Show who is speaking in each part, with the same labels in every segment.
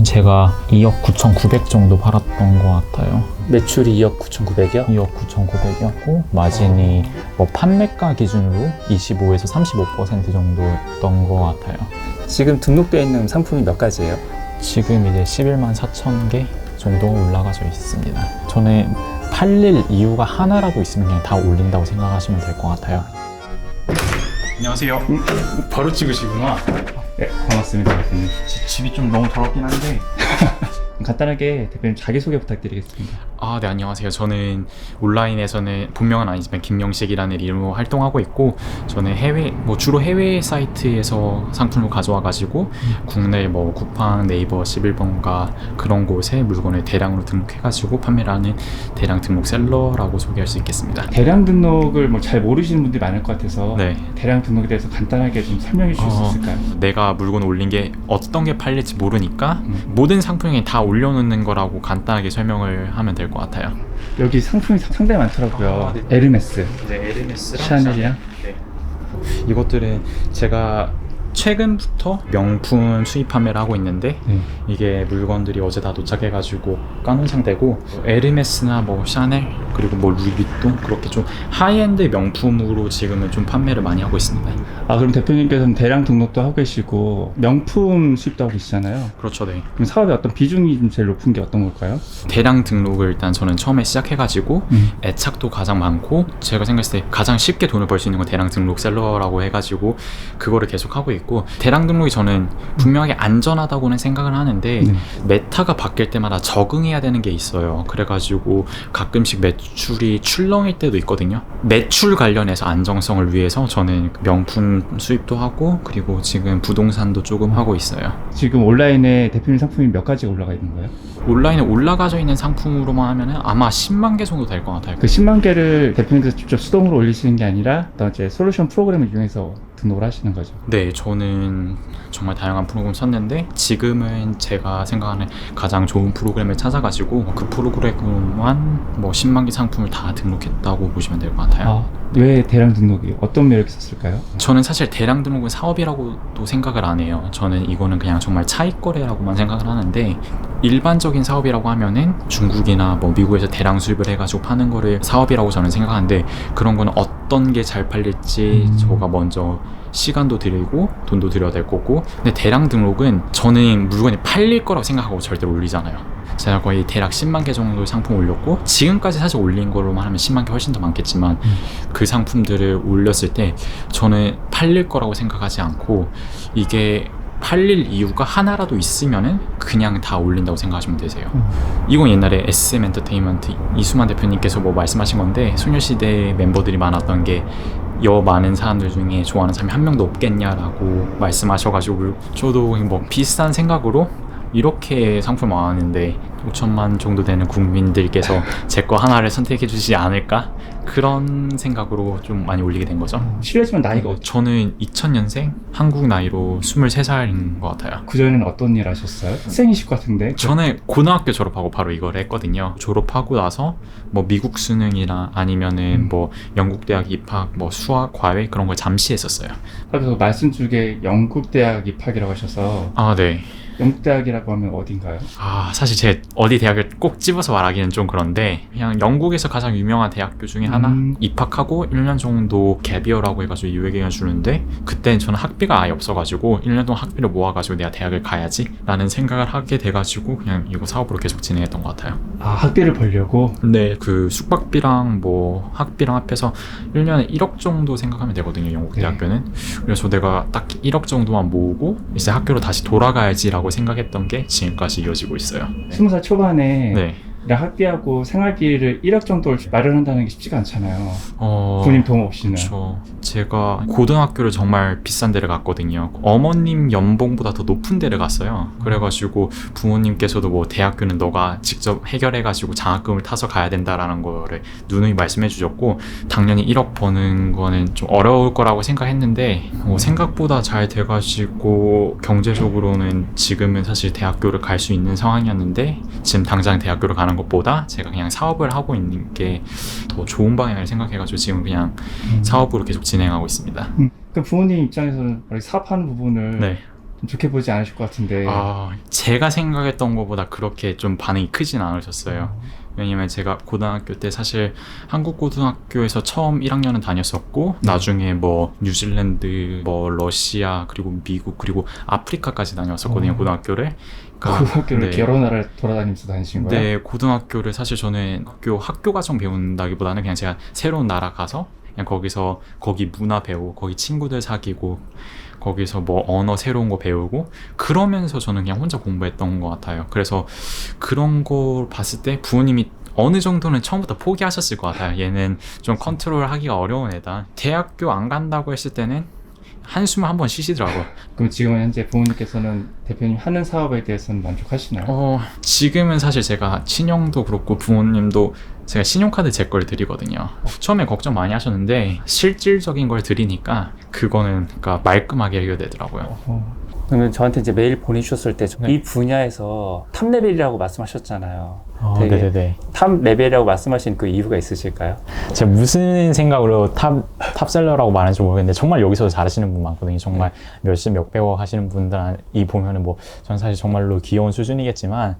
Speaker 1: 제가 2억 9,900 정도 팔았던 것 같아요.
Speaker 2: 매출이 2억 9,900이요?
Speaker 1: 2억 9,900이었고 마진이 뭐 판매가 기준으로 25에서 35% 정도였던 것 같아요.
Speaker 2: 지금 등록되어 있는 상품이 몇 가지예요?
Speaker 1: 지금 이제 11만 4천 개 정도 올라가져 있습니다. 저는 팔릴 이유가 하나라도 있으면 그냥 다 올린다고 생각하시면 될 것 같아요.
Speaker 3: 안녕하세요. 바로 찍으시구나.
Speaker 2: 네, 반갑습니다, 대표님.
Speaker 3: 집이 좀 너무 더럽긴 한데.
Speaker 2: 간단하게 대표님 자기소개 부탁드리겠습니다.
Speaker 3: 네, 안녕하세요. 저는 온라인에서는 본명은 아니지만 김영식이라는 이름으로 활동하고 있고, 저는 주로 해외 사이트에서 상품을 가져와가지고 국내 뭐 쿠팡, 네이버, 11번가 그런 곳에 물건을 대량으로 등록해가지고 판매를 하는 대량 등록 셀러라고 소개할 수 있겠습니다.
Speaker 2: 대량 등록을 뭐 잘 모르시는 분들이 많을 것 같아서
Speaker 3: 네.
Speaker 2: 대량 등록에 대해서 간단하게 좀 설명해 주실 수 있을까요?
Speaker 3: 내가 물건 올린 게 어떤 게 팔릴지 모르니까 모든 상품에 다 올려놓는 거라고 간단하게 설명을 하면 될 것 같아요.
Speaker 2: 여기 상품이 상당히 많더라고요.
Speaker 3: 네.
Speaker 2: 에르메스,
Speaker 3: 네, 에르메스랑
Speaker 2: 샤넬이랑.
Speaker 3: 네. 이것들은 제가 최근부터 명품 수입 판매를 하고 있는데 이게 물건들이 어제 다 도착해가지고 까놓은 상태고, 에르메스나 뭐 샤넬 그리고 뭐 루이비통 그렇게 좀 하이엔드 명품으로 지금은 좀 판매를 많이 하고 있습니다.
Speaker 2: 그럼 대표님께서는 대량 등록도 하고 계시고 명품 수입도 하고 계시잖아요.
Speaker 3: 그렇죠. 네.
Speaker 2: 그럼 사업의 어떤 비중이 좀 제일 높은 게 어떤 걸까요?
Speaker 3: 대량 등록을 일단 저는 처음에 시작해가지고 애착도 가장 많고, 제가 생각했을 때 가장 쉽게 돈을 벌 수 있는 건 대량 등록 셀러라고 해가지고 그거를 계속 하고 있고, 대량 등록이 저는 분명하게 안전하다고는 생각을 하는데 메타가 바뀔 때마다 적응해야 되는 게 있어요. 그래가지고 가끔씩 매출이 출렁일 때도 있거든요. 매출 관련해서 안정성을 위해서 저는 명품 수입도 하고, 그리고 지금 부동산도 조금 하고 있어요.
Speaker 2: 지금 온라인에 대표님 상품이 몇 가지가 올라가 있는 거예요?
Speaker 3: 온라인에 올라가져 있는 상품으로만 하면은 아마 10만 개 정도 될 것 같아요.
Speaker 2: 그 10만 개를 대표님께서 직접 수동으로 올리시는 게 아니라 어떤 이제 솔루션 프로그램을 이용해서 등록을 하시는 거죠?
Speaker 3: 네, 저는 정말 다양한 프로그램 썼는데 지금은 제가 생각하는 가장 좋은 프로그램을 찾아가지고 그 프로그램만 뭐 10만 개 상품을 다 등록했다고 보시면 될 것 같아요.
Speaker 2: 왜 대량 등록이 어떤 매력이 있었을까요?
Speaker 3: 저는 사실 대량 등록은 사업이라고도 생각을 안 해요. 저는 이거는 그냥 정말 차익 거래라고만 생각을 하는데, 일반적인 사업이라고 하면은 중국이나 뭐 미국에서 대량 수입을 해가지고 파는 거를 사업이라고 저는 생각하는데, 그런 거는 어떤 게 잘 팔릴지 저가 먼저 시간도 들이고 돈도 들여야 될 거고, 근데 대량 등록은 저는 물건이 팔릴 거라고 생각하고 절대로 올리잖아요. 제가 거의 대략 10만 개 정도 상품 올렸고, 지금까지 사실 올린 걸로만 하면 10만 개 훨씬 더 많겠지만 그 상품들을 올렸을 때 저는 팔릴 거라고 생각하지 않고, 이게 팔릴 이유가 하나라도 있으면은 그냥 다 올린다고 생각하시면 되세요. 이건 옛날에 SM 엔터테인먼트 이수만 대표님께서 뭐 말씀하신 건데, 소녀시대 멤버들이 많았던 게 많은 사람들 중에 좋아하는 사람이 한 명도 없겠냐라고 말씀하셔가지고, 저도 뭐 비슷한 생각으로 이렇게 상품 많았는데 5천만 정도 되는 국민들께서 제 거 하나를 선택해 주시지 않을까? 그런 생각으로 좀 많이 올리게 된 거죠.
Speaker 2: 실례지만 나이가
Speaker 3: 저는 2000년생, 한국 나이로 23살인 것 같아요.
Speaker 2: 그전에는 어떤 일 하셨어요? 학생이실 것 같은데.
Speaker 3: 저는 고등학교 졸업하고 바로 이걸 했거든요. 졸업하고 나서 뭐 미국 수능이나 아니면은 뭐 영국 대학 입학, 뭐 수학, 과외 그런 걸 잠시 했었어요.
Speaker 2: 그래서 말씀 중에 영국 대학 입학이라고 하셔서.
Speaker 3: 네.
Speaker 2: 영국 대학이라고 하면 어딘가요?
Speaker 3: 사실 제 어디 대학을 꼭 집어서 말하기는 좀 그런데, 그냥 영국에서 가장 유명한 대학교 중에 하나, 입학하고 1년 정도 갭이어라고 해가지고 유예기간 주는데, 그때 저는 학비가 아예 없어가지고 1년 동안 학비를 모아가지고 내가 대학을 가야지 라는 생각을 하게 돼가지고 그냥 이거 사업으로 계속 진행했던 것 같아요.
Speaker 2: 학비를 벌려고?
Speaker 3: 네, 그 숙박비랑 뭐 학비랑 합해서 1년에 1억 정도 생각하면 되거든요, 영국 대학교는. 그래서 내가 딱 1억 정도만 모으고 이제 학교로 다시 돌아가야지라고 생각했던 게 지금까지 이어지고 있어요.
Speaker 2: 20살 초반에
Speaker 3: 네.
Speaker 2: 학비하고 생활비를 1억 정도를 마련한다는 게 쉽지가 않잖아요. 부모님 도움 없이는.
Speaker 3: 그렇죠. 제가 고등학교를 정말 비싼 데를 갔거든요. 어머님 연봉보다 더 높은 데를 갔어요. 그래가지고 부모님께서도 뭐 대학교는 너가 직접 해결해가지고 장학금을 타서 가야 된다라는 거를 누누이 말씀해 주셨고, 당연히 1억 버는 거는 좀 어려울 거라고 생각했는데 생각보다 잘 돼가지고 경제적으로는 지금은 사실 대학교를 갈 수 있는 상황이었는데, 지금 당장 대학교를 가는 것보다 제가 그냥 사업을 하고 있는 게 더 좋은 방향을 생각해가지고 지금 그냥 사업으로 계속 진행하고 있습니다.
Speaker 2: 그럼 부모님 입장에서는 사업하는 부분을 좀 좋게 보지 않으실 것 같은데.
Speaker 3: 제가 생각했던 것보다 그렇게 좀 반응이 크진 않으셨어요. 왜냐면 제가 고등학교 때 사실 한국 고등학교에서 처음 1학년은 다녔었고 나중에 뭐 뉴질랜드, 뭐 러시아, 그리고 미국, 그리고 아프리카까지 다녔었거든요. 고등학교를.
Speaker 2: 고등학교를
Speaker 3: 네.
Speaker 2: 여러 나라를 돌아다니면서 다니신 거예요?
Speaker 3: 네, 고등학교를 사실 저는 학교 과정 배운다기보다는 그냥 제가 새로운 나라 가서 그냥 거기서 거기 문화 배우고 거기 친구들 사귀고 거기서 뭐 언어 새로운 거 배우고 그러면서 저는 그냥 혼자 공부했던 것 같아요. 그래서 그런 걸 봤을 때 부모님이 어느 정도는 처음부터 포기하셨을 것 같아요. 얘는 좀 컨트롤하기가 어려운 애다. 대학교 안 간다고 했을 때는 한숨을 한번 쉬시더라고요.
Speaker 2: 그럼 지금 현재 부모님께서는 대표님 하는 사업에 대해서는 만족하시나요?
Speaker 3: 지금은 사실 제가 친형도 그렇고 부모님도 제가 신용카드 제 걸 드리거든요. 처음에 걱정 많이 하셨는데 실질적인 걸 드리니까 그거는 그러니까 말끔하게 해결되더라고요.
Speaker 4: 그러면 저한테 이제 메일 보내주셨을 때 이
Speaker 1: 네.
Speaker 4: 분야에서 탑 레벨이라고 말씀하셨잖아요. 되게
Speaker 1: 네네네.
Speaker 4: 탑 레벨이라고 말씀하신 그 이유가 있으실까요?
Speaker 1: 제가 무슨 생각으로 탑셀러라고 말하는지 모르겠는데 정말 여기서도 잘하시는 분 많거든요. 정말 몇십 몇백억 하시는 분들이 보면은 뭐 전 사실 정말로 귀여운 수준이겠지만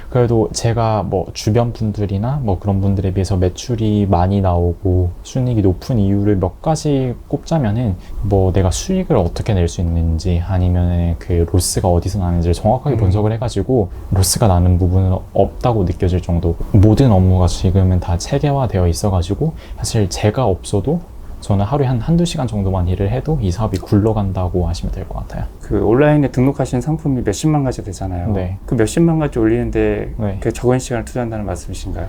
Speaker 1: 그래도 제가 뭐 주변 분들이나 뭐 그런 분들에 비해서 매출이 많이 나오고 순이익이 높은 이유를 몇 가지 꼽자면은 뭐 내가 수익을 어떻게 낼 수 있는지 아니면 그 로스가 어디서 나는지를 정확하게 분석을 해가지고 로스가 나는 부분은 없다고 느껴질 정도. 모든 업무가 지금은 다 체계화되어 있어가지고 사실 제가 없어도 저는 하루에 한두 시간 정도만 일을 해도 이 사업이 굴러간다고 하시면 될 것 같아요.
Speaker 4: 그 온라인에 등록하신 상품이 몇십만 가지 되잖아요.
Speaker 1: 네.
Speaker 4: 그 몇십만 가지 올리는데
Speaker 1: 네.
Speaker 4: 그 적은 시간을 투자한다는 말씀이신가요?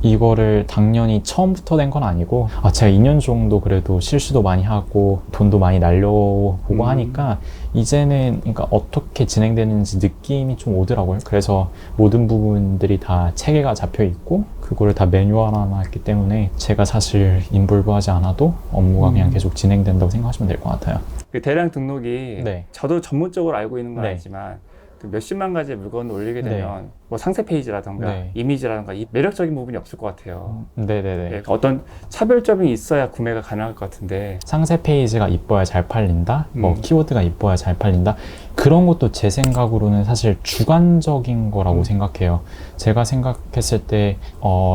Speaker 1: 이거를 당연히 처음부터 된 건 아니고 제가 2년 정도 그래도 실수도 많이 하고 돈도 많이 날려보고 하니까 이제는 그러니까 어떻게 진행되는지 느낌이 좀 오더라고요. 그래서 모든 부분들이 다 체계가 잡혀 있고 그거를 다 매뉴얼화했기 때문에 제가 사실 인볼브하지 않아도 업무가 그냥 계속 진행된다고 생각하시면 될 것 같아요.
Speaker 4: 그 대량 등록이
Speaker 1: 네.
Speaker 4: 저도 전문적으로 알고 있는 건
Speaker 1: 네.
Speaker 4: 아니지만 그 몇십만 가지의 물건을 올리게
Speaker 1: 네.
Speaker 4: 되면 뭐 상세 페이지라던가
Speaker 1: 네.
Speaker 4: 이미지라던가 이 매력적인 부분이 없을 것 같아요.
Speaker 1: 네네네.
Speaker 4: 네, 어떤 차별점이 있어야 구매가 가능할 것 같은데
Speaker 1: 상세 페이지가 이뻐야 잘 팔린다, 뭐 키워드가 이뻐야 잘 팔린다, 그런 것도 제 생각으로는 사실 주관적인 거라고 생각해요. 제가 생각했을 때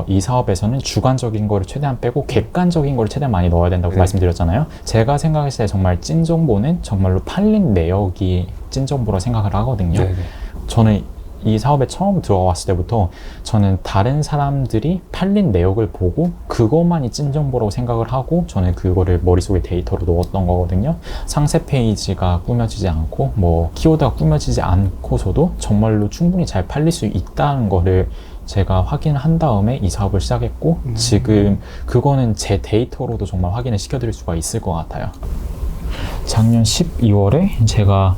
Speaker 1: 이 사업에서는 주관적인 거를 최대한 빼고 객관적인 거를 최대한 많이 넣어야 된다고 말씀드렸잖아요. 제가 생각했을 때 정말 찐 정보는 정말로 팔린 내역이 찐 정보로 생각을 하거든요.
Speaker 4: 네네.
Speaker 1: 저는 이 사업에 처음 들어왔을 때부터 저는 다른 사람들이 팔린 내역을 보고 그것만이 찐 정보라고 생각을 하고 저는 그거를 머릿속에 데이터로 넣었던 거거든요. 상세 페이지가 꾸며지지 않고 뭐 키워드가 꾸며지지 않고서도 정말로 충분히 잘 팔릴 수 있다는 거를 제가 확인을 한 다음에 이 사업을 시작했고 지금 그거는 제 데이터로도 정말 확인을 시켜드릴 수가 있을 것 같아요. 작년 12월에 제가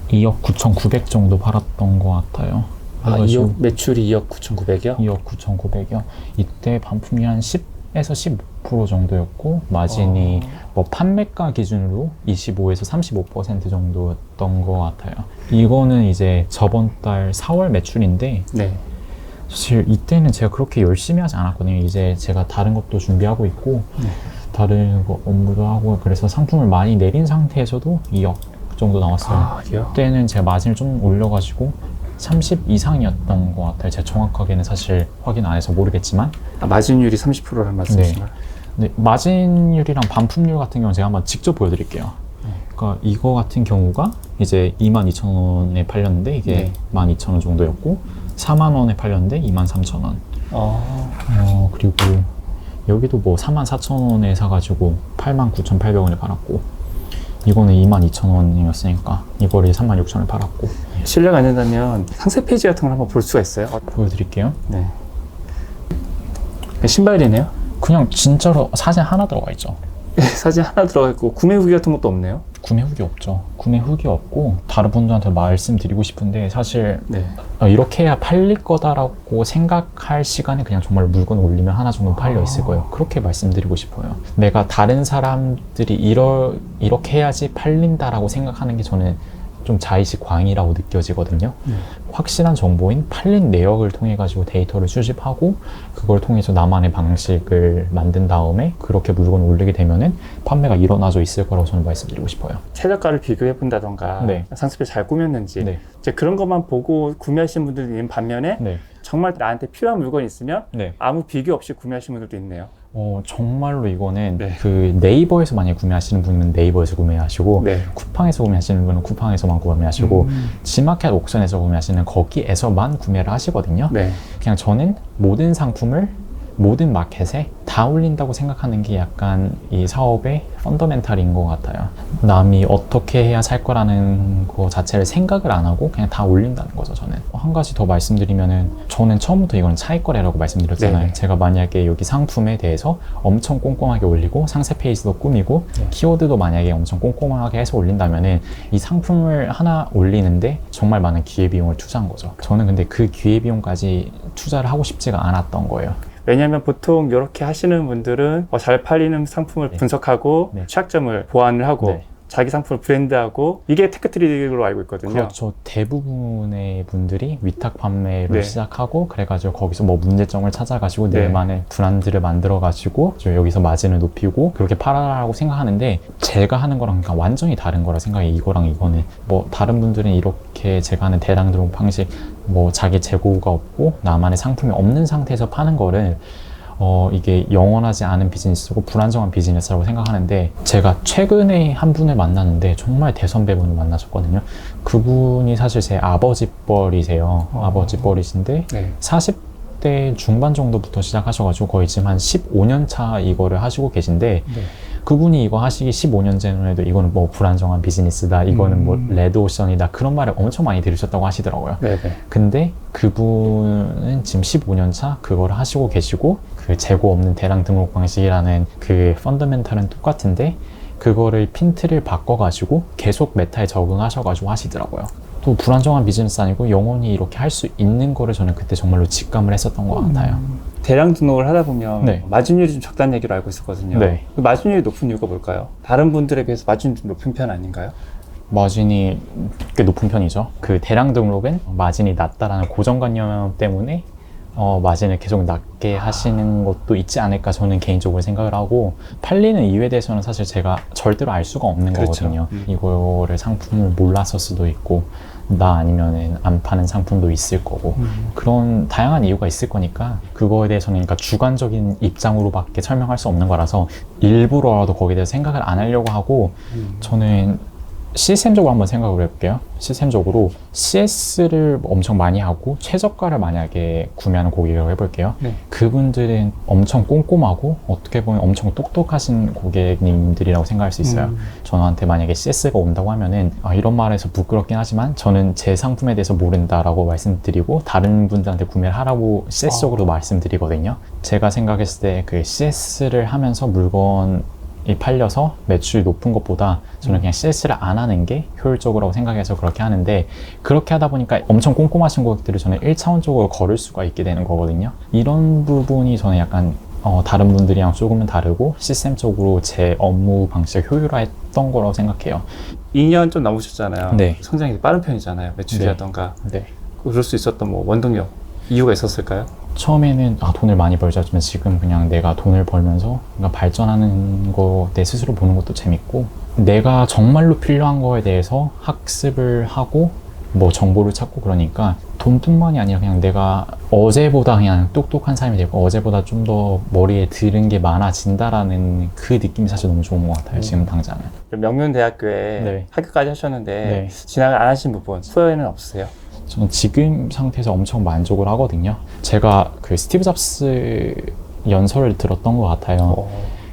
Speaker 1: 2억 9,900 정도 팔았던 것 같아요.
Speaker 4: 2억, 매출이 2억 9,900이요?
Speaker 1: 2억 9,900이요. 이때 반품이 한 10에서 15% 정도였고 마진이 뭐 판매가 기준으로 25에서 35% 정도였던 것 같아요. 이거는 이제 저번 달 4월 매출인데
Speaker 4: 네.
Speaker 1: 사실 이때는 제가 그렇게 열심히 하지 않았거든요. 이제 제가 다른 것도 준비하고 있고 다른 거 업무도 하고 그래서 상품을 많이 내린 상태에서도 2억 정도 나왔어요. 그때는 제가 마진을 좀 올려가지고 30 이상이었던 것 같아요. 제가 정확하게는 사실 확인 안 해서 모르겠지만
Speaker 4: 마진율이 30%란 말씀이신가요?
Speaker 1: 네, 마진율이랑 반품률 같은 경우는 제가 한번 직접 보여드릴게요. 그러니까 이거 같은 경우가 이제 22,000원에 팔렸는데 이게 12,000원 정도였고 40,000원에 팔렸는데 23,000원. 그리고 여기도 뭐 44,000원에 사가지고 89,800원에 팔았고 이거는 22,000원이었으니까 이거를 36,000원에 팔았고.
Speaker 4: 실례가 안 된다면 상세 페이지 같은 걸 한번 볼 수가 있어요?
Speaker 1: 보여드릴게요.
Speaker 4: 네. 신발이네요?
Speaker 1: 그냥 진짜로 사진 하나 들어가 있죠.
Speaker 4: 사진 하나 들어가 있고 구매 후기 같은 것도 없네요?
Speaker 1: 구매 후기 없죠. 구매 후기 없고 다른 분들한테 말씀드리고 싶은데 사실
Speaker 4: 네.
Speaker 1: 이렇게 해야 팔릴 거다라고 생각할 시간에 그냥 정말 물건 올리면 하나 정도 팔려 있을 거예요. 그렇게 말씀드리고 싶어요. 내가 다른 사람들이 이렇게 해야지 팔린다라고 생각하는 게 저는 좀 자의식 광이라고 느껴지거든요. 확실한 정보인 팔린 내역을 통해 가지고 데이터를 수집하고 그걸 통해서 나만의 방식을 만든 다음에 그렇게 물건을 올리게 되면은 판매가 일어나져 있을 거라고 저는 말씀드리고 싶어요.
Speaker 4: 최저가를 비교해 본다던가
Speaker 1: 네.
Speaker 4: 상습을 잘 꾸몄는지
Speaker 1: 네.
Speaker 4: 이제 그런 것만 보고 구매하시는 분들도 있는 반면에
Speaker 1: 네.
Speaker 4: 정말 나한테 필요한 물건이 있으면
Speaker 1: 네.
Speaker 4: 아무 비교 없이 구매하시는 분들도 있네요.
Speaker 1: 정말로 이거는
Speaker 4: 네.
Speaker 1: 그 네이버에서 만약 구매하시는 분은 네이버에서 구매하시고
Speaker 4: 네.
Speaker 1: 쿠팡에서 구매하시는 분은 쿠팡에서만 구매하시고 지마켓 옥션에서 구매하시는 거기에서만 구매를 하시거든요.
Speaker 4: 네.
Speaker 1: 그냥 저는 모든 상품을 모든 마켓에 다 올린다고 생각하는 게 약간 이 사업의 펀더멘탈인 것 같아요. 남이 어떻게 해야 살 거라는 거 자체를 생각을 안 하고 그냥 다 올린다는 거죠, 저는. 한 가지 더 말씀드리면은 저는 처음부터 이거는 차익거래라고 말씀드렸잖아요.
Speaker 4: 네네.
Speaker 1: 제가 만약에 여기 상품에 대해서 엄청 꼼꼼하게 올리고 상세 페이지도 꾸미고
Speaker 4: 네.
Speaker 1: 키워드도 만약에 엄청 꼼꼼하게 해서 올린다면은 이 상품을 하나 올리는데 정말 많은 기회비용을 투자한 거죠. 저는 근데 그 기회비용까지 투자를 하고 싶지가 않았던 거예요.
Speaker 4: 왜냐하면 보통 이렇게 하시는 분들은 잘 팔리는 상품을
Speaker 1: 네.
Speaker 4: 분석하고
Speaker 1: 네.
Speaker 4: 취약점을 보완을 하고
Speaker 1: 네.
Speaker 4: 자기 상품을 브랜드하고 이게 테크트리로 알고 있거든요.
Speaker 1: 그렇죠. 대부분의 분들이 위탁 판매로
Speaker 4: 네.
Speaker 1: 시작하고 그래가지고 거기서 뭐 문제점을 찾아가지고
Speaker 4: 네.
Speaker 1: 내만의 브랜드를 만들어가지고 여기서 마진을 높이고 그렇게 팔아라고 생각하는데 제가 하는 거랑 그러니까 완전히 다른 거라 생각해. 이거랑 이거는 뭐 다른 분들은 이렇게 제가 하는 대량 등록 방식 뭐 자기 재고가 없고 나만의 상품이 없는 상태에서 파는 거를 이게 영원하지 않은 비즈니스고 불안정한 비즈니스라고 생각하는데 제가 최근에 한 분을 만났는데 정말 대선배분을 만나셨거든요. 그분이 사실 제 아버지 뻘이세요. 아버지 뻘이신데
Speaker 4: 네.
Speaker 1: 40대 중반 정도부터 시작하셔가지고 거의 지금 한 15년 차 이거를 하시고 계신데
Speaker 4: 네.
Speaker 1: 그분이 이거 하시기 15년 전에도 이거는 뭐 불안정한 비즈니스다, 이거는 뭐 레드오션이다 그런 말을 엄청 많이 들으셨다고 하시더라고요.
Speaker 4: 네네.
Speaker 1: 근데 그분은 지금 15년 차 그걸 하시고 계시고 그 재고 없는 대량 등록 방식이라는 그 펀더멘탈은 똑같은데 그거를 핀트를 바꿔가지고 계속 메타에 적응하셔가지고 하시더라고요. 또 불안정한 비즈니스 아니고 영원히 이렇게 할 수 있는 거를 저는 그때 정말로 직감을 했었던 것 같아요.
Speaker 4: 대량 등록을 하다 보면
Speaker 1: 네.
Speaker 4: 마진율이 좀 적다는 얘기를 알고 있었거든요.
Speaker 1: 네.
Speaker 4: 그 마진율이 높은 이유가 뭘까요? 다른 분들에 비해서 마진율이 좀 높은 편 아닌가요?
Speaker 1: 마진이 꽤 높은 편이죠. 그 대량 등록은 마진이 낮다라는 고정관념 때문에 마진을 계속 낮게 하시는 것도 있지 않을까 저는 개인적으로 생각을 하고 팔리는 이유에 대해서는 사실 제가 절대로 알 수가 없는
Speaker 4: 그렇죠.
Speaker 1: 거거든요. 이거를 상품을 몰랐을 수도 있고 나 아니면은 안 파는 상품도 있을 거고 그런 다양한 이유가 있을 거니까 그거에 대해서는 그러니까 주관적인 입장으로밖에 설명할 수 없는 거라서 일부러라도 거기에 대해서 생각을 안 하려고 하고 저는 시스템적으로 한번 생각을 해볼게요. 시스템적으로 CS를 엄청 많이 하고 최저가를 만약에 구매하는 고객이라고 해볼게요.
Speaker 4: 네.
Speaker 1: 그분들은 엄청 꼼꼼하고 어떻게 보면 엄청 똑똑하신 고객님들이라고 생각할 수 있어요. 저한테 만약에 CS가 온다고 하면은 이런 말에서 부끄럽긴 하지만 저는 제 상품에 대해서 모른다라고 말씀드리고 다른 분들한테 구매를 하라고 CS적으로 말씀드리거든요. 제가 생각했을 때 그 CS를 하면서 물건이 팔려서 매출이 높은 것보다 저는 그냥 CS를 안 하는 게 효율적이라고 생각해서 그렇게 하는데 그렇게 하다 보니까 엄청 꼼꼼하신 고객들을 저는 1차원적으로 걸을 수가 있게 되는 거거든요. 이런 부분이 저는 약간 다른 분들이랑 조금은 다르고 시스템적으로 제 업무 방식을 효율화했던 거라고 생각해요.
Speaker 4: 2년 좀 넘으셨잖아요.
Speaker 1: 네.
Speaker 4: 성장이 빠른 편이잖아요. 매출이라던가.
Speaker 1: 네.
Speaker 4: 그럴 수 있었던 뭐 원동력, 이유가 있었을까요?
Speaker 1: 처음에는 돈을 많이 벌자지만 지금 그냥 내가 돈을 벌면서 그러니까 발전하는 거 내 스스로 보는 것도 재밌고 내가 정말로 필요한 거에 대해서 학습을 하고 뭐 정보를 찾고 그러니까 돈뿐만이 아니라 그냥 내가 어제보다 그냥 똑똑한 사람이 되고 어제보다 좀 더 머리에 들은 게 많아진다라는 그 느낌이 사실 너무 좋은 것 같아요. 지금 당장은.
Speaker 4: 명륜대학교에
Speaker 1: 네.
Speaker 4: 학교까지 하셨는데
Speaker 1: 네.
Speaker 4: 진학을 안 하신 부분 후회는 없으세요?
Speaker 1: 저는 지금 상태에서 엄청 만족을 하거든요. 제가 그 스티브 잡스 연설을 들었던 것 같아요.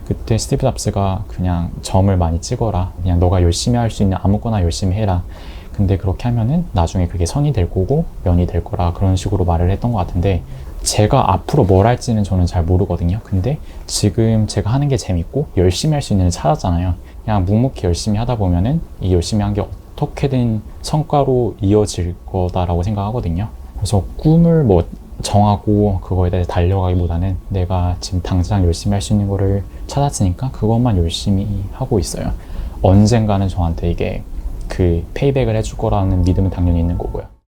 Speaker 1: 그때 스티브 잡스가 그냥 점을 많이 찍어라. 그냥 너가 열심히 할 수 있는 아무거나 열심히 해라. 근데 그렇게 하면은 나중에 그게 선이 될 거고 면이 될 거라 그런 식으로 말을 했던 것 같은데 제가 앞으로 뭘 할지는 저는 잘 모르거든요. 근데 지금 제가 하는 게 재밌고 열심히 할 수 있는 일 찾았잖아요. 그냥 묵묵히 열심히 하다 보면은 이 열심히 한 게 어떻게든 성과로 이어질 거다라고 생각하거든요. 그래서 꿈을 뭐 정하고 그거에 대해 달려가기보다는 내가 지금 당장 열심히 할 수 있는 거를 찾았으니까 그것만 열심히 하고 있어요. 언젠가는 저한테 이게 그 페이백을 해줄 거라는 믿음은 당연히 있는 거고요.